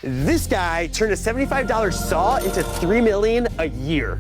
This guy turned a $75 saw into $3 million a year.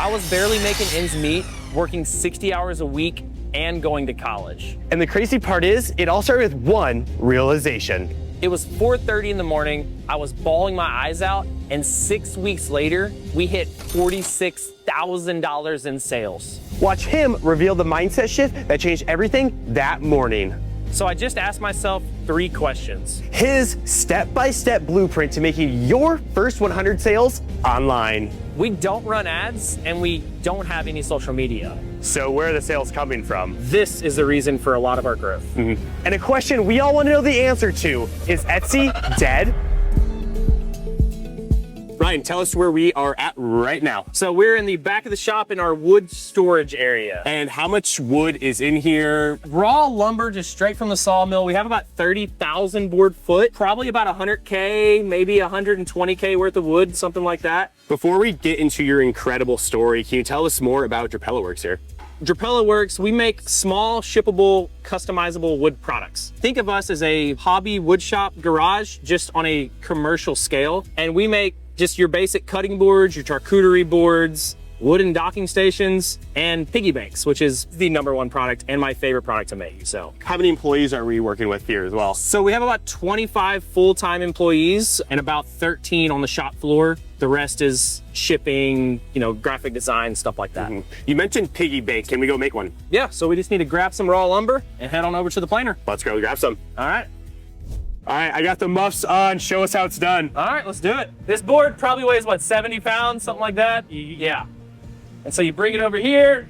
I was barely making ends meet, working 60 hours a week and going to college. And the crazy part is, it all started with one realization. It was 4:30 in the morning, I was bawling my eyes out, and 6 weeks later, we hit $46,000 in sales. Watch him reveal the mindset shift that changed everything that morning. So I just asked myself 3 questions. His step-by-step blueprint to making your first 100 sales online. We don't run ads and we don't have any social media. So where are the sales coming from? This is the reason for a lot of our growth. And a question we all want to know the answer to, is Etsy dead? Ryan, tell us where we are at right now. So we're in the back of the shop in our wood storage area. And how much wood is in here? Raw lumber just straight from the sawmill. We have about 30,000 board foot, probably about 100K, maybe 120K worth of wood, something like that. Before we get into your incredible story, can you tell us more about Drapela Works here? Drapela Works, we make small, shippable, customizable wood products. Think of us as a hobby woodshop garage, just on a commercial scale. And we make just your basic cutting boards, your charcuterie boards, wooden docking stations, and piggy banks, which is the #1 product and my favorite product to make. So how many employees are we working with here as well? So we have about 25 full-time employees and about 13 on the shop floor. The rest is shipping, graphic design, stuff like that. You mentioned piggy banks. Can we go make one? Yeah, so we just need to grab some raw lumber and head on over to the planer. Let's go grab some. All right. All right, I got the muffs on. Show us how it's done. All right, let's do it. This board probably weighs, what, 70 pounds, something like that? Yeah. And so you bring it over here,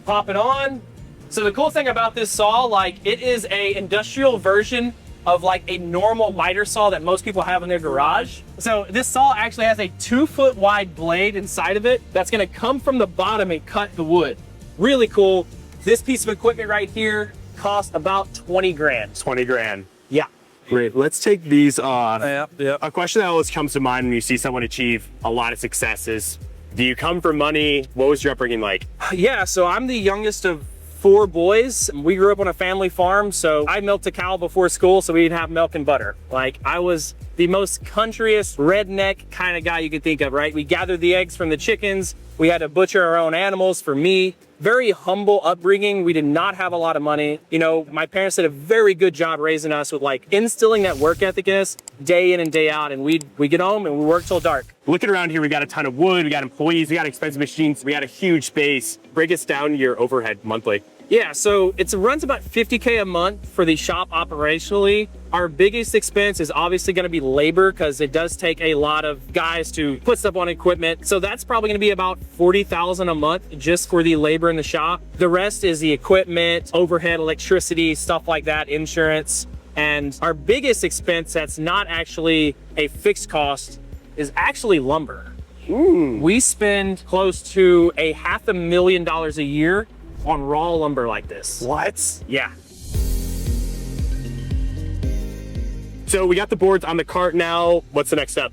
pop it on. So the cool thing about this saw, it is a industrial version of a normal miter saw that most people have in their garage. So this saw actually has a 2-foot wide blade inside of it that's gonna come from the bottom and cut the wood. Really cool. This piece of equipment right here cost about 20 grand. 20 grand. Yeah. Great, let's take these off. Yep. A question that always comes to mind when you see someone achieve a lot of success is, do you come for money? What was your upbringing like? Yeah, so I'm the youngest of 4 boys. We grew up on a family farm, so I milked a cow before school so we'd have milk and butter. I was the most countryest, redneck kind of guy you could think of, right? We gathered the eggs from the chickens. We had to butcher our own animals for meat. Very humble upbringing. We did not have a lot of money. My parents did a very good job raising us with instilling that work ethic in us day in and day out. And we get home and we work till dark. Looking around here, we got a ton of wood, we got employees, we got expensive machines, we got a huge space. Break us down your overhead monthly. Yeah, so it runs about 50K a month for the shop operationally. Our biggest expense is obviously gonna be labor because it does take a lot of guys to put stuff on equipment. So that's probably gonna be about 40,000 a month just for the labor in the shop. The rest is the equipment, overhead, electricity, stuff like that, insurance. And our biggest expense that's not actually a fixed cost is actually lumber. We spend close to $500,000 a year on raw lumber like this. What? Yeah. So we got the boards on the cart now. What's the next step?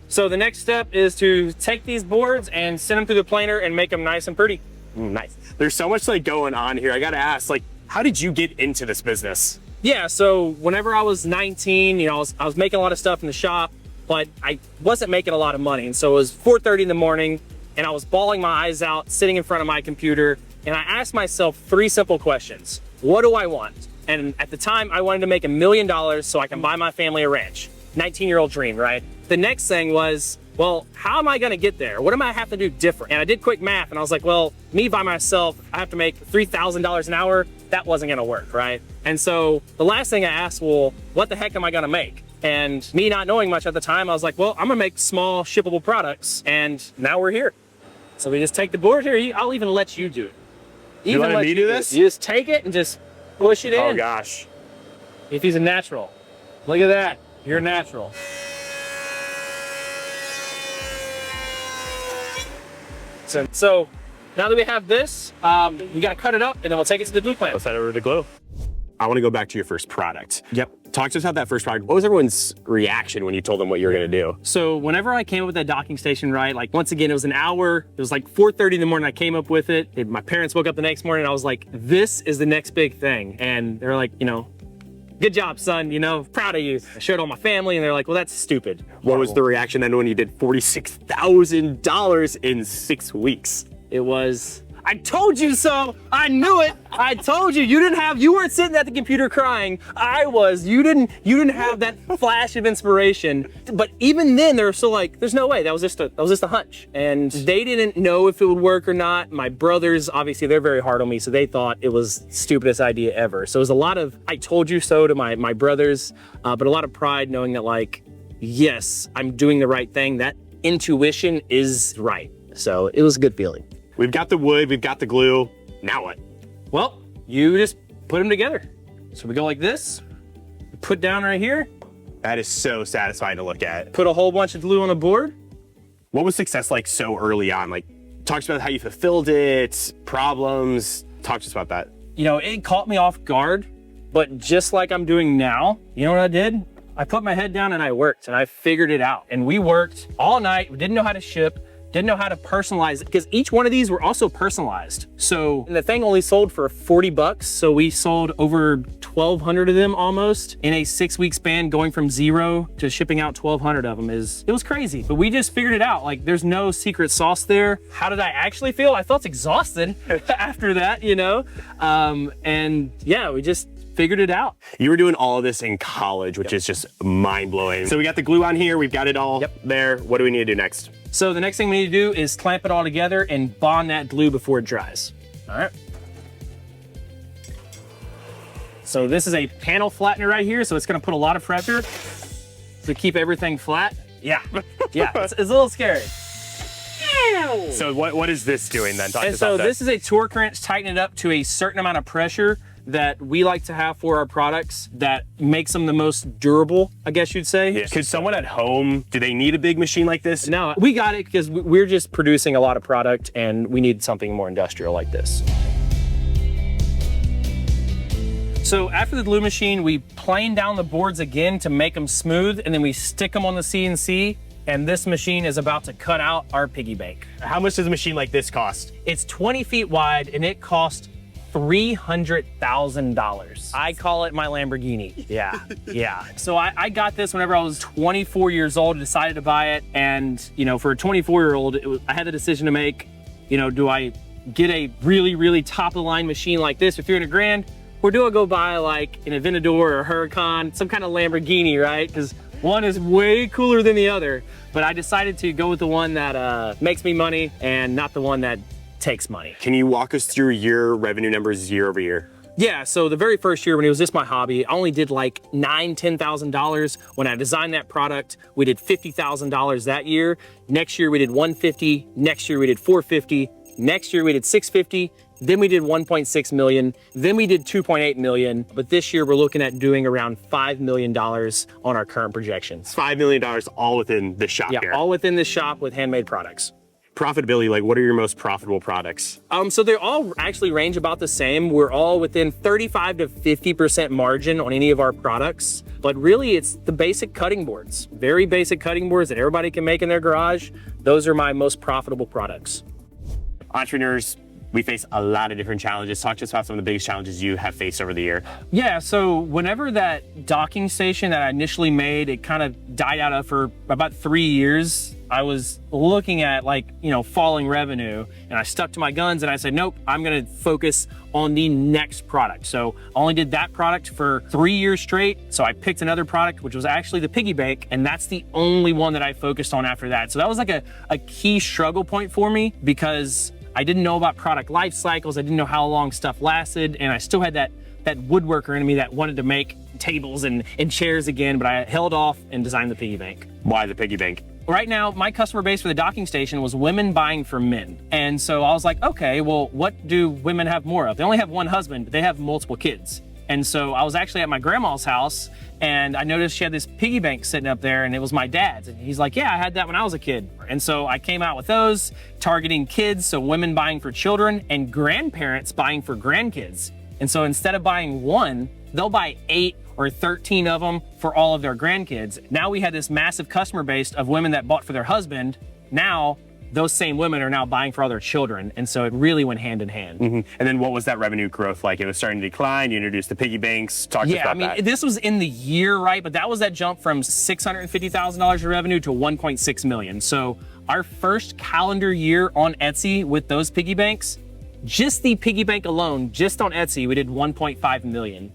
So the next step is to take these boards and send them through the planer and make them nice and pretty. Nice. There's so much going on here. I gotta ask, how did you get into this business? Yeah, so whenever I was 19, I was making a lot of stuff in the shop, but I wasn't making a lot of money. And so it was 4:30 in the morning and I was bawling my eyes out, sitting in front of my computer. And I asked myself 3 simple questions. What do I want? And at the time, I wanted to make $1 million so I can buy my family a ranch. 19-year-old dream, right? The next thing was, well, how am I gonna get there? What am I have to do different? And I did quick math and I was like, well, me by myself, I have to make $3,000 an hour. That wasn't gonna work, right? And so the last thing I asked, well, what the heck am I gonna make? And me not knowing much at the time, I was like, well, I'm gonna make small shippable products. And now we're here. So we just take the board here. I'll even let you do it. You let me do this? You just take it and just push it in. Oh gosh. If he's a natural. Look at that. You're natural. So now that we have this, we gotta cut it up and then we'll take it to the glue plant. Let's head over to glue. I want to go back to your first product. Yep. Talk to us about that first product. What was everyone's reaction when you told them what you were gonna do? So whenever I came up with that docking station, right, once again, it was an hour. It was 4:30 in the morning I came up with it. My parents woke up the next morning and I was like, this is the next big thing. And they're like, good job, son, you know, proud of you. I showed all my family and they're like, well, that's stupid. What was the reaction then when you did $46,000 in 6 weeks? It was, I told you so. I knew it. I told you. You weren't sitting at the computer crying. I was. You didn't have that flash of inspiration. But even then, they were still like, there's no way. That was just a hunch. And they didn't know if it would work or not. My brothers, obviously, they're very hard on me, so they thought it was the stupidest idea ever. So it was a lot of, I told you so to my brothers, but a lot of pride knowing that, like, yes, I'm doing the right thing. That intuition is right. So it was a good feeling. We've got the wood, we've got the glue. Now what? Well, you just put them together. So we go like this, put down right here, That is so satisfying to look at. put a whole bunch of glue on the board. What was success like so early on? Like, talk to us about how you fulfilled it, problems. Talk to us about that. You know, it caught me off guard, but just like I'm doing now, you know what I did? I put my head down and I worked and I figured it out. And we worked all night. We didn't know how to ship, didn't know how to personalize it, because each one of these were also personalized. So the thing only sold for 40 bucks. So we sold over 1,200 of them almost in a 6-week span, going from 0 to shipping out 1,200 of them. It was crazy, but we just figured it out. Like, there's no secret sauce there. How did I actually feel? I felt exhausted after that, you know? And yeah, we just figured it out. You were doing all of this in college, which is just mind-blowing. So we got the glue on here, we've got it all there. What do we need to do next? So the next thing we need to do is clamp it all together and bond that glue before it dries. All right. So this is a panel flattener right here, so it's gonna put a lot of pressure to keep everything flat. Yeah, yeah, it's a little scary. So what is this doing then? Talk to And us so about that. this is a torque wrench, tighten it up to a certain amount of pressure that we like to have for our products that makes them the most durable, I guess you'd say. Yeah. Could someone at home, do they need a big machine like this? No, we got it because we're just producing a lot of product and we need something more industrial like this. So after the glue machine, we plane down the boards again to make them smooth, and then we stick them on the CNC, and this machine is about to cut out our piggy bank. How much does a machine like this cost? It's 20 feet wide and it cost $300,000. I call it my Lamborghini. Yeah, yeah. So I got this whenever I was 24 years old, decided to buy it. And, you know, for a 24-year-old, I had the decision to make, you know, do I get a really, really top of the line machine like this for 300 grand? Or do I go buy like an Aventador or a Huracan, some kind of Lamborghini, right? Because one is way cooler than the other. But I decided to go with the one that makes me money and not the one that takes money. Can you walk us through your revenue numbers year over year? Yeah, so the very first year when it was just my hobby, I only did like $9,000, $10,000. When I designed that product, we did $50,000 that year. Next year we did $150,000. Next year we did $450,000. Next year we did $650,000. Then we did $1.6 million. Then we did $2.8 million. But this year we're looking at doing around $5 million on our current projections. $5 million all within the shop here. Yeah, all within this shop with handmade products. Profitability, like what are your most profitable products? So they all actually range about the same. We're all within 35 to 50% margin on any of our products, but really it's the basic cutting boards, very basic cutting boards that everybody can make in their garage. Those are my most profitable products. Entrepreneurs, we face a lot of different challenges. Talk to us about some of the biggest challenges you have faced over the year. Yeah, so whenever that docking station that I initially made, it kind of died out for about 3 years. I was looking at falling revenue, and I stuck to my guns and I said, nope, I'm gonna focus on the next product. So I only did that product for 3 years straight. So I picked another product, which was actually the piggy bank, and that's the only one that I focused on after that. So that was like a key struggle point for me because I didn't know about product life cycles. I didn't know how long stuff lasted, and I still had that woodworker in me that wanted to make tables and chairs again, but I held off and designed the piggy bank. Why the piggy bank? Right now, my customer base for the docking station was women buying for men. And so I was like, okay, well, what do women have more of? They only have one husband, but they have multiple kids. And so I was actually at my grandma's house and I noticed she had this piggy bank sitting up there and it was my dad's. And he's like, yeah, I had that when I was a kid. And so I came out with those, targeting kids, so women buying for children and grandparents buying for grandkids. And so instead of buying one, they'll buy 8 or 13 of them for all of their grandkids. Now we had this massive customer base of women that bought for their husband. Now those same women are now buying for all their children. And so it really went hand in hand. And then what was that revenue growth like? It was starting to decline. You introduced the piggy banks. Talk to us about that. This was in the year, right? But that was that jump from $650,000 in revenue to 1.6 million. So our first calendar year on Etsy with those piggy banks, just the piggy bank alone, just on Etsy, we did 1.5 million.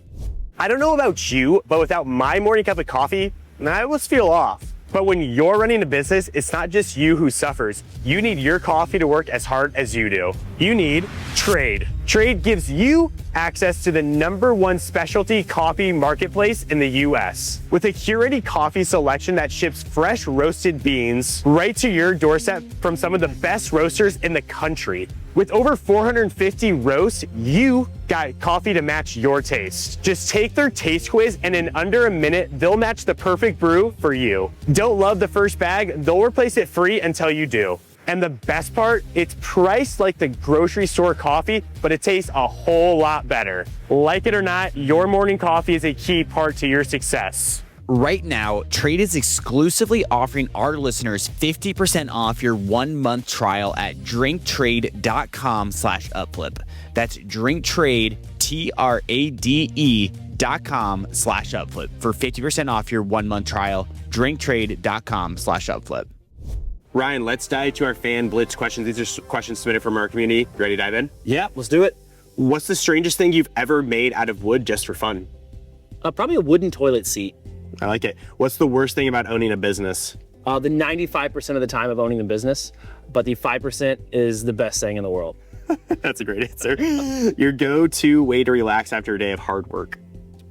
I don't know about you, but without my morning cup of coffee, I always feel off. But when you're running a business, it's not just you who suffers. You need your coffee to work as hard as you do. You need Trade. Trade gives you access to the #1 specialty coffee marketplace in the US. With a curated coffee selection that ships fresh roasted beans right to your doorstep from some of the best roasters in the country. With over 450 roasts, you got coffee to match your taste. Just take their taste quiz and in under a minute, they'll match the perfect brew for you. Don't love the first bag? They'll replace it free until you do. And the best part, it's priced like the grocery store coffee, but it tastes a whole lot better. Like it or not, your morning coffee is a key part to your success. Right now, Trade is exclusively offering our listeners 50% off your 1-month trial at drinktrade.com/UpFlip. That's drinktrade, TRADE.com/UpFlip for 50% off your 1-month trial, drinktrade.com/UpFlip. Ryan, let's dive to our fan blitz questions. These are questions submitted from our community. You ready to dive in? Yeah, let's do it. What's the strangest thing you've ever made out of wood just for fun? Probably a wooden toilet seat. I like it. What's the worst thing about owning a business? The 95% of the time of owning the business, but the 5% is the best thing in the world. That's a great answer. Your go-to way to relax after a day of hard work?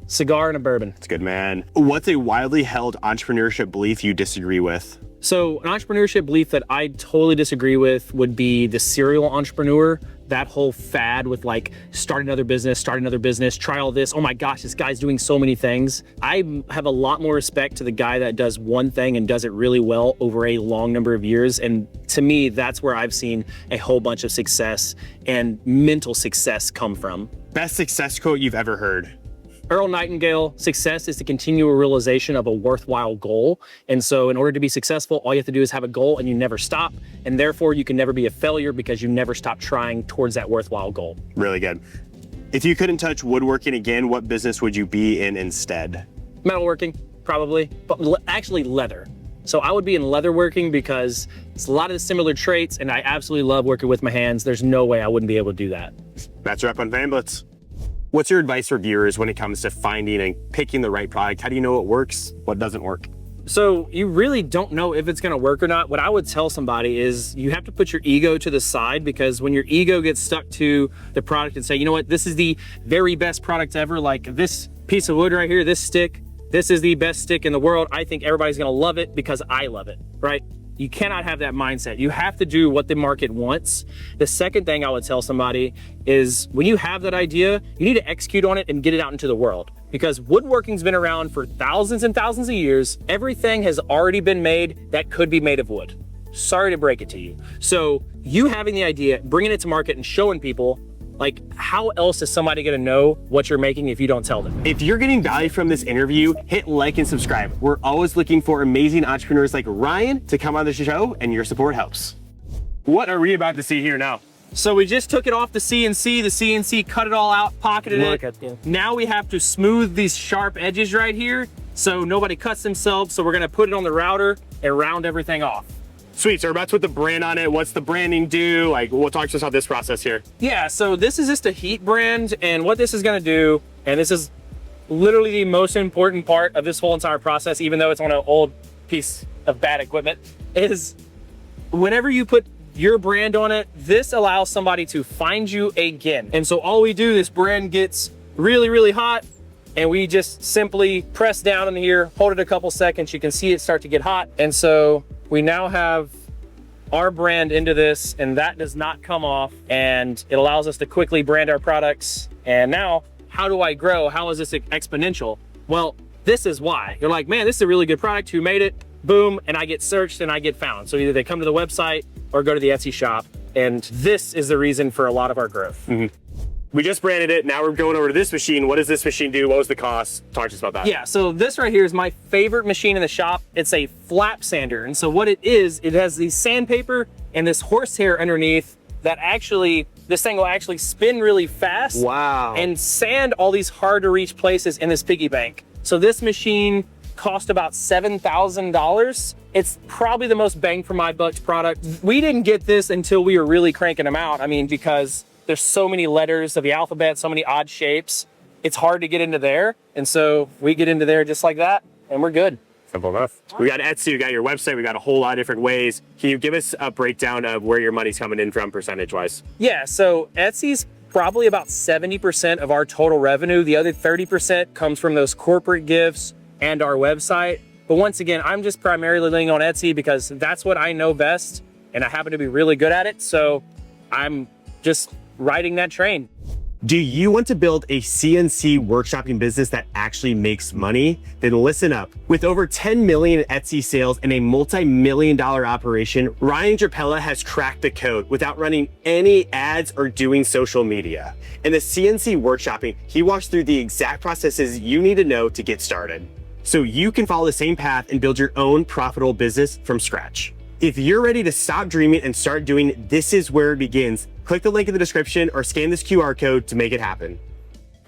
Cigar and a bourbon. That's good, man. What's a widely held entrepreneurship belief you disagree with? So an entrepreneurship belief that I totally disagree with would be the serial entrepreneur. That whole fad with like start another business, try all this. Oh my gosh, this guy's doing so many things. I have a lot more respect to the guy that does one thing and does it really well over a long number of years. And to me, that's where I've seen a whole bunch of success and mental success come from. Best success quote you've ever heard? Earl Nightingale, success is the continual realization of a worthwhile goal. And so in order to be successful, all you have to do is have a goal and you never stop. And therefore you can never be a failure because you never stop trying towards that worthwhile goal. Really good. If you couldn't touch woodworking again, what business would you be in instead? Metalworking, probably, but actually leather. So I would be in leatherworking because it's a lot of the similar traits and I absolutely love working with my hands. There's no way I wouldn't be able to do that. That's a wrap on Fan Blitz. What's your advice for viewers when it comes to finding and picking the right product? How do you know what works, what doesn't work? So you really don't know if it's gonna work or not. What I would tell somebody is you have to put your ego to the side, because when your ego gets stuck to the product and say, you know what, this is the very best product ever, like this piece of wood right here, this stick, this is the best stick in the world. I think everybody's gonna love it because I love it, right? You cannot have that mindset. You have to do what the market wants. The second thing I would tell somebody is when you have that idea, you need to execute on it and get it out into the world. Because woodworking's been around for thousands and thousands of years. Everything has already been made that could be made of wood. Sorry to break it to you. So you having the idea, bringing it to market and showing people, like, how else is somebody gonna know what you're making if you don't tell them? If you're getting value from this interview, hit like and subscribe. We're always looking for amazing entrepreneurs like Ryan to come on the show, and your support helps. What are we about to see here now? So we just took it off the CNC. The CNC cut it all out, pocketed it. Now we have to smooth these sharp edges right here so nobody cuts themselves. So we're gonna put it on the router and round everything off. Sweet, so we're about to put the brand on it. What's the branding do? Like, we'll talk to us about this process here. Yeah, so this is just a heat brand, and what this is gonna do, and this is literally the most important part of this whole entire process, even though it's on an old piece of bad equipment, is whenever you put your brand on it, this allows somebody to find you again. And so all we do, this brand gets really, really hot, and we just simply press down in here, hold it a couple seconds, you can see it start to get hot. And so we now have our brand into this, and that does not come off, and it allows us to quickly brand our products. And now, how do I grow? How is this exponential? Well, this is why. You're like, man, this is a really good product. Who made it? Boom, and I get searched and I get found. So either they come to the website or go to the Etsy shop, and this is the reason for a lot of our growth. We just branded it. Now we're going over to this machine. What does this machine do? What was the cost? Talk to us about that. Yeah, so this right here is my favorite machine in the shop. It's a flap sander. And so what it is, it has the sandpaper and this horsehair underneath that actually, this thing will actually spin really fast. Wow. And sand all these hard to reach places in this piggy bank. So this machine cost about $7,000. It's probably the most bang for my buck product. We didn't get this until we were really cranking them out. I mean, because there's so many letters of the alphabet, so many odd shapes. It's hard to get into there. And so we get into there just like that and we're good. Simple enough. We got Etsy, we got your website, we got a whole lot of different ways. Can you give us a breakdown of where your money's coming in from percentage-wise? Yeah, so Etsy's probably about 70% of our total revenue. The other 30% comes from those corporate gifts and our website. But once again, I'm just primarily leaning on Etsy because that's what I know best and I happen to be really good at it. So I'm just riding that train. Do you want to build a CNC workshopping business that actually makes money? Then listen up. With over 10 million Etsy sales and a multi-million-dollar operation, Ryan Drapela has cracked the code without running any ads or doing social media. In the CNC workshopping, he walks through the exact processes you need to know to get started, so you can follow the same path and build your own profitable business from scratch. If you're ready to stop dreaming and start doing, this is where it begins. Click the link in the description or scan this QR code to make it happen.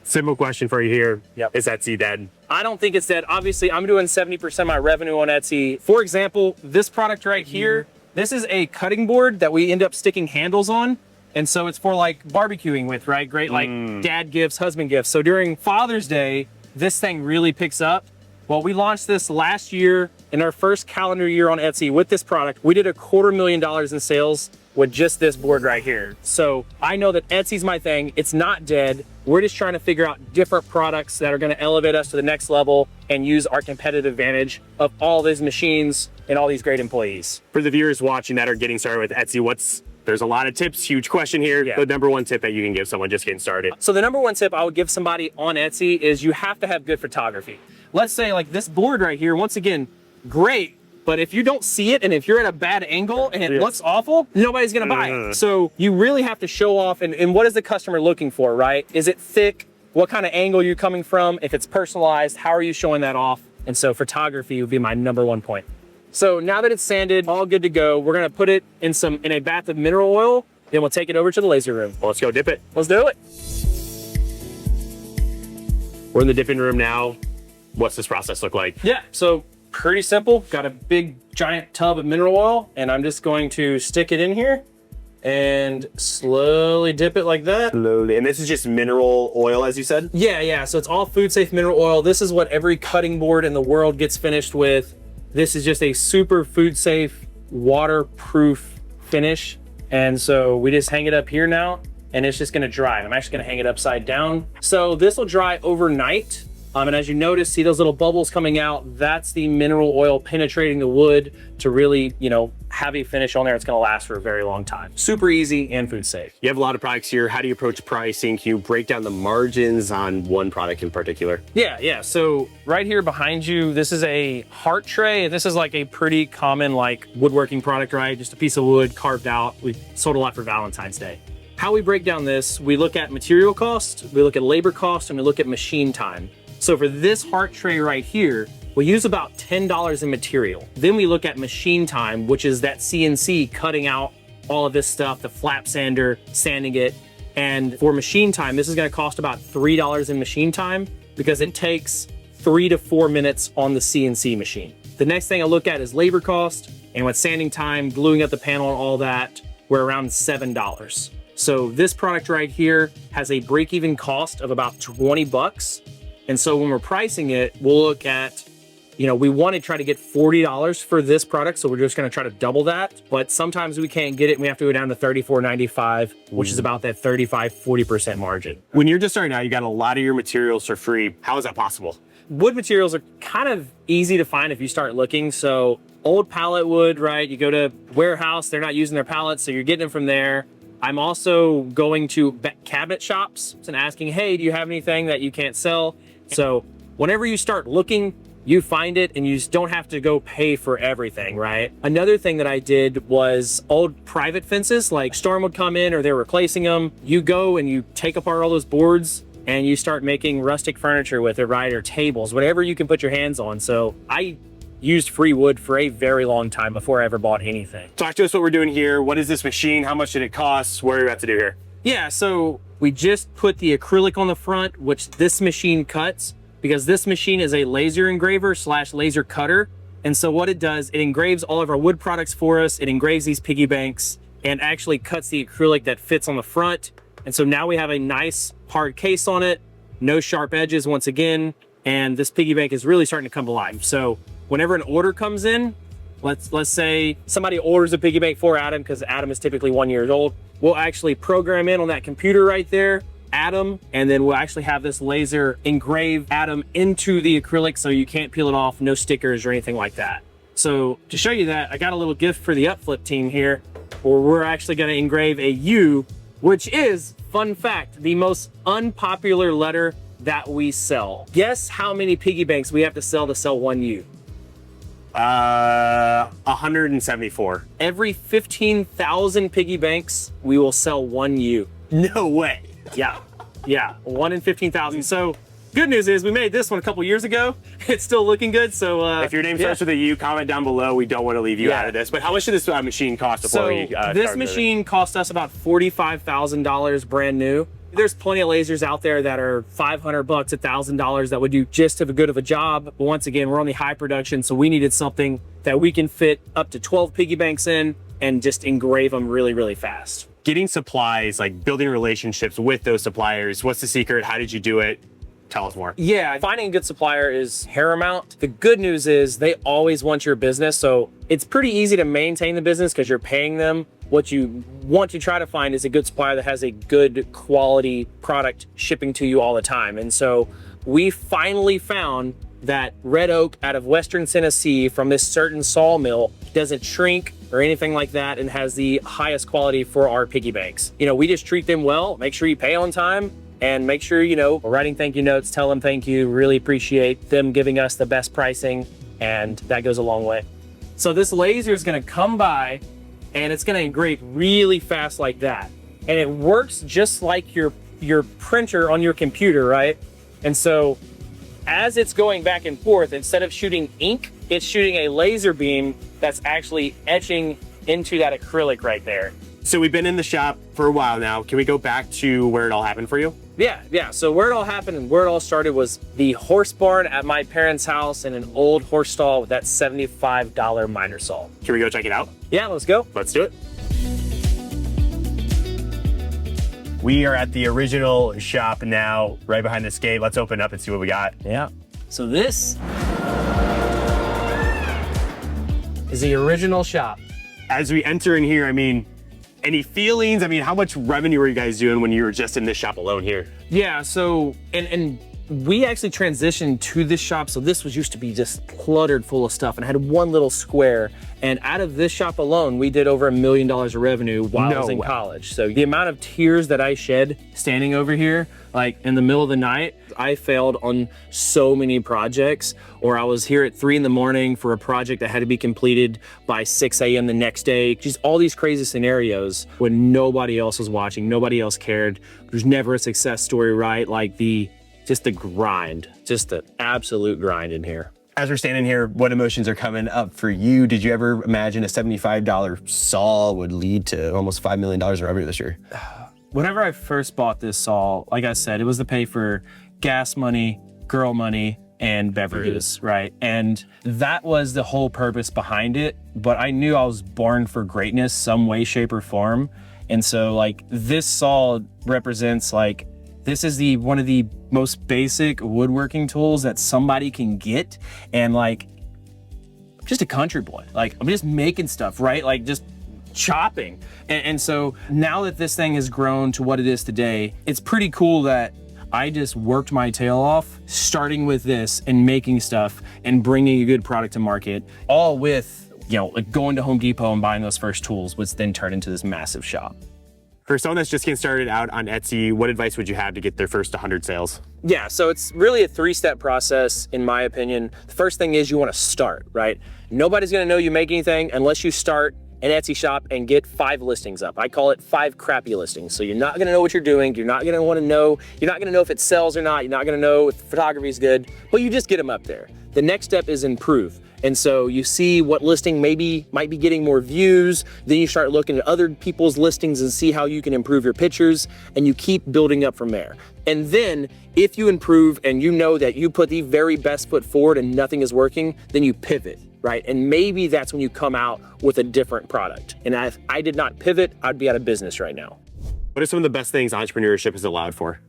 Simple question for you here. Yep. Is Etsy dead? I don't think it's dead. Obviously, I'm doing 70% of my revenue on Etsy. For example, this product right here, this is a cutting board that we end up sticking handles on. And so it's for like barbecuing with, right? Great, like dad gifts, husband gifts. So during Father's Day, this thing really picks up. Well, we launched this last year in our first calendar year on Etsy with this product. We did $250,000 in sales with just this board right here. So I know that Etsy's my thing. It's not dead. We're just trying to figure out different products that are going to elevate us to the next level and use our competitive advantage of all these machines and all these great employees. For the viewers watching that are getting started with Etsy, there's a lot of tips, huge question here. Yeah. The number one tip that you can give someone just getting started. So the number one tip I would give somebody on Etsy is you have to have good photography. Let's say like this board right here, once again, great, but if you don't see it and if you're at a bad angle and it looks awful, nobody's gonna buy it. So you really have to show off and what is the customer looking for, right? Is it thick? What kind of angle you're coming from? If it's personalized, how are you showing that off? And so photography would be my number one point. So now that it's sanded, all good to go, we're gonna put it in a bath of mineral oil, then we'll take it over to the laser room. Well, let's go dip it. Let's do it. We're in the dipping room now. What's this process look like? Yeah, so pretty simple. Got a big giant tub of mineral oil and I'm just going to stick it in here and slowly dip it like that. Slowly. And this is just mineral oil, as you said? Yeah, so it's all food safe mineral oil. This is what every cutting board in the world gets finished with. This is just a super food safe, waterproof finish. And so we just hang it up here now and it's just gonna dry. I'm actually gonna hang it upside down. So this will dry overnight. And as you notice, see those little bubbles coming out? That's the mineral oil penetrating the wood to really, have a finish on there. It's gonna last for a very long time. Super easy and food safe. You have a lot of products here. How do you approach pricing? Can you break down the margins on one product in particular? Yeah. So right here behind you, this is a heart tray. This is like a pretty common like woodworking product, right? Just a piece of wood carved out. We sold a lot for Valentine's Day. How we break down this, we look at material cost, we look at labor cost, and we look at machine time. So for this heart tray right here, we use about $10 in material. Then we look at machine time, which is that CNC cutting out all of this stuff, the flap sander, sanding it. And for machine time, this is gonna cost about $3 in machine time because it takes 3 to 4 minutes on the CNC machine. The next thing I look at is labor cost, and with sanding time, gluing up the panel and all that, we're around $7. So this product right here has a break-even cost of about 20 bucks. And so when we're pricing it, we'll look at, we want to try to get $40 for this product. So we're just going to try to double that. But sometimes we can't get it. And we have to go down to $34.95, which is about that 35–40% margin. When you're just starting out, you got a lot of your materials for free. How is that possible? Wood materials are kind of easy to find if you start looking. So old pallet wood, right? You go to warehouse, they're not using their pallets, so you're getting them from there. I'm also going to cabinet shops and asking, hey, do you have anything that you can't sell? So whenever you start looking, you find it and you just don't have to go pay for everything, right? Another thing that I did was old private fences, like storm would come in or they're replacing them. You go and you take apart all those boards and you start making rustic furniture with it, right? Or tables, whatever you can put your hands on. So I used free wood for a very long time before I ever bought anything. Talk to us what we're doing here. What is this machine? How much did it cost? What are we about to do here? Yeah, so we just put the acrylic on the front, which this machine cuts, because this machine is a laser engraver / laser cutter. And so what it does, it engraves all of our wood products for us. It engraves these piggy banks and actually cuts the acrylic that fits on the front. And so now we have a nice hard case on it, no sharp edges once again, and this piggy bank is really starting to come to life. So whenever an order comes in, let's say somebody orders a piggy bank for Adam, because Adam is typically 1 year old, we'll actually program in on that computer right there, Adam, and then we'll actually have this laser engrave Adam into the acrylic so you can't peel it off, no stickers or anything like that. So to show you that, I got a little gift for the UpFlip team here, where we're actually gonna engrave a U, which is, fun fact, the most unpopular letter that we sell. Guess how many piggy banks we have to sell one U? 174. Every 15,000 piggy banks, we will sell one U. No way. Yeah, 1 in 15,000. So good news is we made this one a couple years ago. It's still looking good. So if your name starts with a U, comment down below. We don't want to leave you out of this. But how much did this machine cost before we this machine cost us about $45,000 brand new. There's plenty of lasers out there that are $500, $1,000 that would do just as good of a job. But once again, we're only high production, so we needed something that we can fit up to 12 piggy banks in and just engrave them really, really fast. Getting supplies, like building relationships with those suppliers, what's the secret? How did you do it? Tell us more. Yeah, finding a good supplier is paramount. The good news is they always want your business, so it's pretty easy to maintain the business because you're paying them. What you want to try to find is a good supplier that has a good quality product shipping to you all the time. And so we finally found that red oak out of Western Tennessee from this certain sawmill doesn't shrink or anything like that and has the highest quality for our piggy banks. You know, we just treat them well, make sure you pay on time, and make sure, you know, writing thank you notes, tell them thank you, really appreciate them giving us the best pricing, and that goes a long way. So this laser is gonna come by and it's gonna engrave really fast like that. And it works just like your printer on your computer, right? And so as it's going back and forth, instead of shooting ink, it's shooting a laser beam that's actually etching into that acrylic right there. So we've been in the shop for a while now. Can we go back to where it all happened for you? Yeah. So where it all happened and where it all started was the horse barn at my parents' house in an old horse stall with that $75 miner saw. Can we go check it out? Yeah, let's go. Let's do it. We are at the original shop now, right behind this gate. Let's open up and see what we got. Yeah. So this is the original shop. As we enter in here, I mean, any feelings? I mean, how much revenue were you guys doing when you were just in this shop alone here? Yeah, so, and we actually transitioned to this shop. So this was used to be just cluttered full of stuff and had one little square. And out of this shop alone, we did over $1 million of revenue while I was in college. So the amount of tears that I shed standing over here, like in the middle of the night, I failed on so many projects, or I was here at 3 in the morning for a project that had to be completed by 6 a.m. the next day. Just all these crazy scenarios when nobody else was watching, nobody else cared. There's never a success story, right? Like just the grind, just the absolute grind in here. As we're standing here, what emotions are coming up for you? Did you ever imagine a $75 saw would lead to almost $5 million in revenue this year? Whenever I first bought this saw, like I said, it was to pay for gas money, girl money, and beverages, right? And that was the whole purpose behind it. But I knew I was born for greatness some way, shape, or form. And so like this saw represents like, this is one of the most basic woodworking tools that somebody can get. And like, I'm just a country boy. Like I'm just making stuff, right? Like just chopping. And so now that this thing has grown to what it is today, it's pretty cool that I just worked my tail off, starting with this and making stuff and bringing a good product to market, all with, you know, like going to Home Depot and buying those first tools, which then turned into this massive shop. For someone that's just getting started out on Etsy, what advice would you have to get their first 100 sales? Yeah, so it's really a 3-step process, in my opinion. The first thing is you want to start, right? Nobody's going to know you make anything unless you start an Etsy shop and get 5 listings up. I call it 5 crappy listings. So you're not going to know what you're doing. You're not going to want to know. You're not going to know if it sells or not. You're not going to know if the photography is good, but you just get them up there. The next step is improve. And so you see what listing might be getting more views. Then you start looking at other people's listings and see how you can improve your pictures, and you keep building up from there. And then if you improve and you know that you put the very best foot forward and nothing is working, then you pivot, right? And maybe that's when you come out with a different product. And if I did not pivot, I'd be out of business right now. What are some of the best things entrepreneurship has allowed for?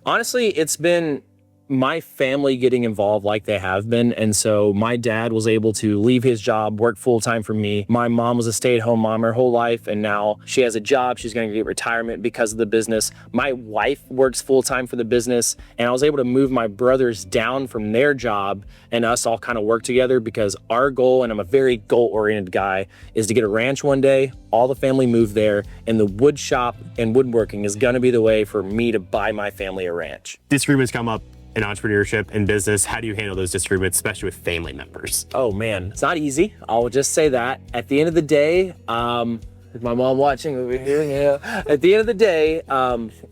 Honestly, it's been my family getting involved like they have been. And so my dad was able to leave his job, work full-time for me. My mom was a stay-at-home mom her whole life, and now she has a job. She's going to get retirement because of the business. My wife works full-time for the business, and I was able to move my brothers down from their job and us all kind of work together, because our goal, and I'm a very goal-oriented guy, is to get a ranch one day, all the family move there, and the wood shop and woodworking is going to be the way for me to buy my family a ranch. Disagreements come up in entrepreneurship and business. How do you handle those disagreements, especially with family members? Oh man, it's not easy. I'll just say that. At the end of the day, is my mom watching over here? Yeah. At the end of the day,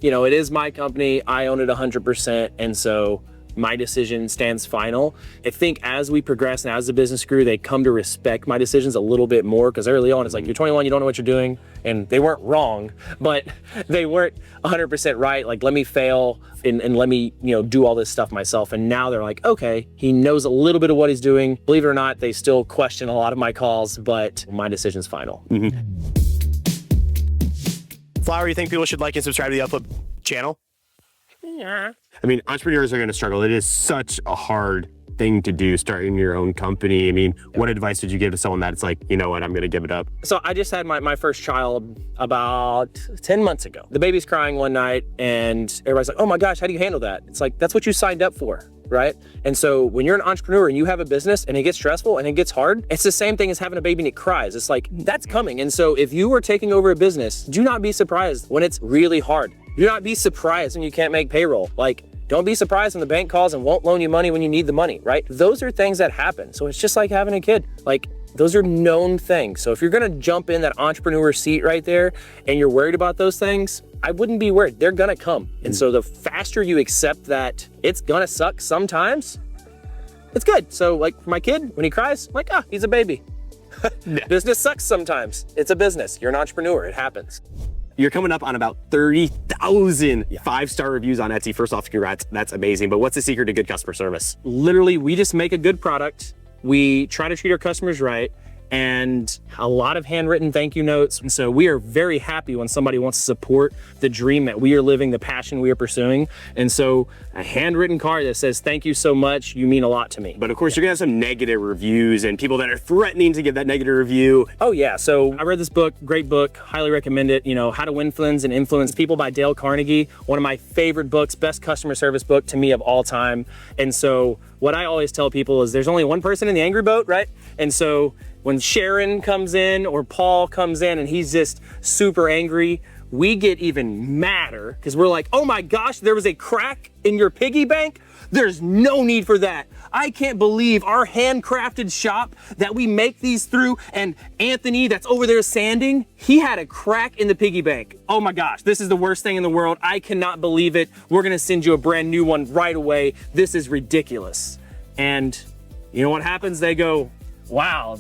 you know, it is my company. I own it 100%. And so my decision stands final. I think as we progress and as the business grew, they come to respect my decisions a little bit more, because early on it's like, you're 21, you don't know what you're doing. And they weren't wrong, but they weren't 100% right. Like, let me fail and let me, you know, do all this stuff myself. And now they're like, okay, he knows a little bit of what he's doing. Believe it or not, they still question a lot of my calls, but my decision's final. Flower, you think people should like and subscribe to the UpFlip channel? Yeah. I mean, entrepreneurs are going to struggle. It is such a hard thing to do, starting your own company. I mean, what advice would you give to someone that's like, you know what, I'm going to give it up? So I just had my first child about 10 months ago. The baby's crying one night and everybody's like, oh my gosh, how do you handle that? It's like, that's what you signed up for, right? And so when you're an entrepreneur and you have a business and it gets stressful and it gets hard, it's the same thing as having a baby and it cries. It's like, that's coming. And so if you are taking over a business, do not be surprised when it's really hard. Do not be surprised when you can't make payroll. Like, don't be surprised when the bank calls and won't loan you money when you need the money, right? Those are things that happen. So it's just like having a kid. Like, those are known things. So if you're gonna jump in that entrepreneur seat right there and you're worried about those things, I wouldn't be worried. They're gonna come. And so the faster you accept that it's gonna suck sometimes, it's good. So like for my kid, when he cries, I'm like, he's a baby. Business sucks sometimes. It's a business. You're an entrepreneur. It happens. You're coming up on about 30,000 5-star reviews on Etsy. First off, congrats, that's amazing. But what's the secret to good customer service? Literally, we just make a good product. We try to treat our customers right, and a lot of handwritten thank you notes. And so we are very happy when somebody wants to support the dream that we are living, the passion we are pursuing. And so a handwritten card that says, thank you so much, you mean a lot to me. But of course, you're gonna have some negative reviews and people that are threatening to give that negative review. Oh yeah, so I read this book, great book, highly recommend it. You know, How to Win Friends and Influence People by Dale Carnegie. One of my favorite books, best customer service book to me of all time. And so what I always tell people is there's only one person in the angry boat, right? And so when Sharon comes in or Paul comes in and he's just super angry, we get even madder because we're like, oh my gosh, there was a crack in your piggy bank? There's no need for that. I can't believe our handcrafted shop that we make these through, and Anthony that's over there sanding, he had a crack in the piggy bank. Oh my gosh, this is the worst thing in the world. I cannot believe it. We're gonna send you a brand new one right away. This is ridiculous. And you know what happens? They go, wow,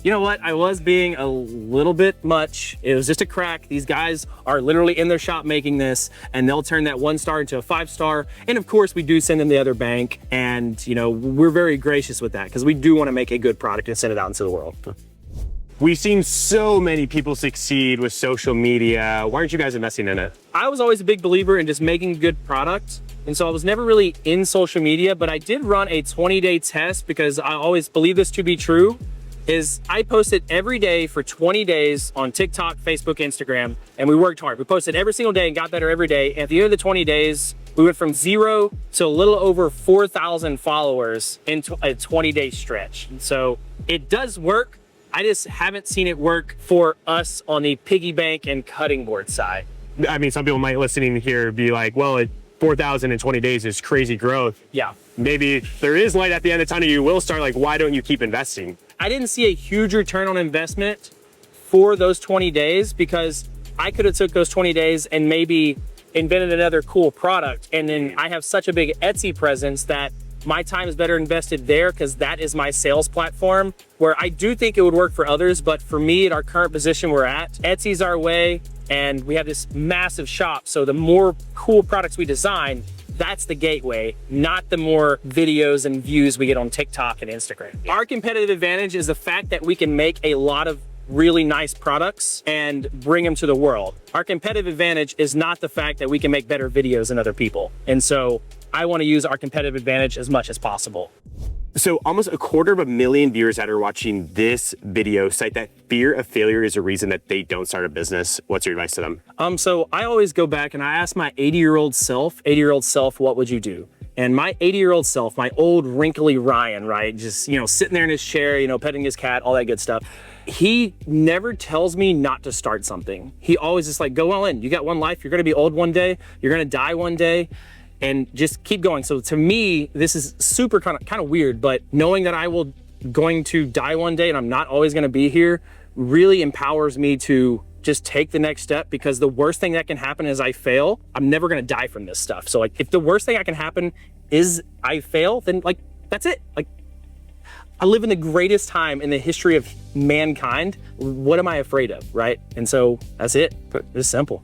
you know what? I was being a little bit much. It was just a crack. These guys are literally in their shop making this, and they'll turn that 1-star into a 5-star. And of course we do send them the other bank. And you know, we're very gracious with that because we do want to make a good product and send it out into the world. We've seen so many people succeed with social media. Why aren't you guys investing in it? I was always a big believer in just making a good product. And so I was never really in social media, but I did run a 20-day test because I always believe this to be true. Is I posted every day for 20 days on TikTok, Facebook, Instagram, and we worked hard. We posted every single day and got better every day. And at the end of the 20 days, we went from 0 to a little over 4,000 followers in a 20-day stretch. And so it does work. I just haven't seen it work for us on the piggy bank and cutting board side. I mean, some people might listening here be like, well, 4,000 in 20 days is crazy growth. Yeah. Maybe there is light at the end of the tunnel. You will start, like, why don't you keep investing? I didn't see a huge return on investment for those 20 days because I could have took those 20 days and maybe invented another cool product. And then I have such a big Etsy presence that my time is better invested there because that is my sales platform, where I do think it would work for others. But for me, at our current position we're at, Etsy's our way, and we have this massive shop. So the more cool products we design, that's the gateway, not the more videos and views we get on TikTok and Instagram. Our competitive advantage is the fact that we can make a lot of really nice products and bring them to the world. Our competitive advantage is not the fact that we can make better videos than other people. And so I want to use our competitive advantage as much as possible. So almost 250,000 viewers that are watching this video cite that fear of failure is a reason that they don't start a business. What's your advice to them? So I always go back and I ask my 80-year-old self, what would you do? And my 80-year-old self, my old wrinkly Ryan, right? Just, you know, sitting there in his chair, petting his cat, all that good stuff. He never tells me not to start something. He always just like, go all in. You got one life. You're going to be old one day. You're going to die one day. And just keep going. So to me, this is super kind of weird, but knowing that I will going to die one day and I'm not always going to be here really empowers me to just take the next step, because the worst thing that can happen is I fail. I'm never going to die from this stuff. So like, if the worst thing that can happen is I fail, then like, that's it. Like, I live in the greatest time in the history of mankind. What am I afraid of, right? And so that's it. It's simple.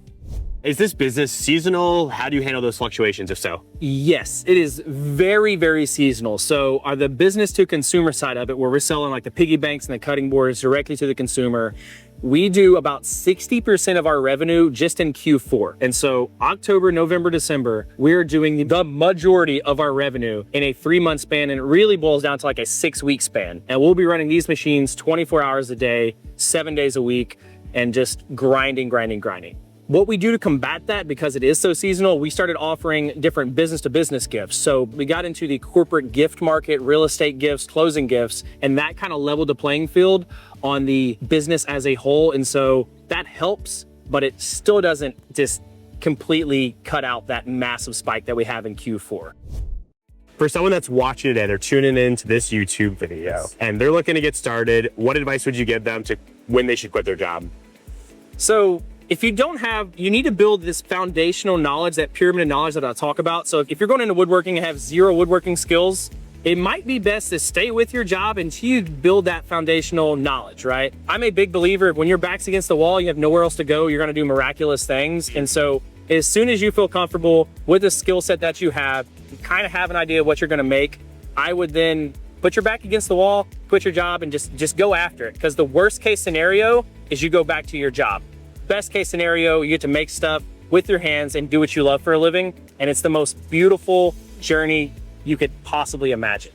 Is this business seasonal? How do you handle those fluctuations, if so? Yes, it is very, very seasonal. So the business to consumer side of it, where we're selling like the piggy banks and the cutting boards directly to the consumer, we do about 60% of our revenue just in Q4. And so October, November, December, we're doing the majority of our revenue in a 3-month span. And it really boils down to like a 6-week span. And we'll be running these machines 24 hours a day, 7 days a week, and just grinding. What we do to combat that, because it is so seasonal, we started offering different business-to-business gifts. So we got into the corporate gift market, real estate gifts, closing gifts, and that kind of leveled the playing field on the business as a whole. And so that helps, but it still doesn't just completely cut out that massive spike that we have in Q4. For someone that's watching today, they're tuning into this YouTube video and they're looking to get started, what advice would you give them to when they should quit their job? So if you don't have, you need to build this foundational knowledge, that pyramid of knowledge that I talk about. So if you're going into woodworking and have zero woodworking skills, it might be best to stay with your job until you build that foundational knowledge, right? I'm a big believer, when your back's against the wall, you have nowhere else to go, you're gonna do miraculous things. And so as soon as you feel comfortable with the skill set that you have, you kind of have an idea of what you're gonna make, I would then put your back against the wall, quit your job, and just go after it. Because the worst case scenario is you go back to your job. Best case scenario, you get to make stuff with your hands and do what you love for a living. And it's the most beautiful journey you could possibly imagine.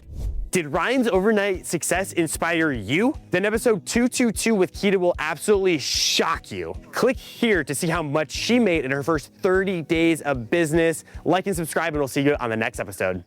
Did Ryan's overnight success inspire you? Then episode 222 with Keita will absolutely shock you. Click here to see how much she made in her first 30 days of business. Like and subscribe, and we'll see you on the next episode.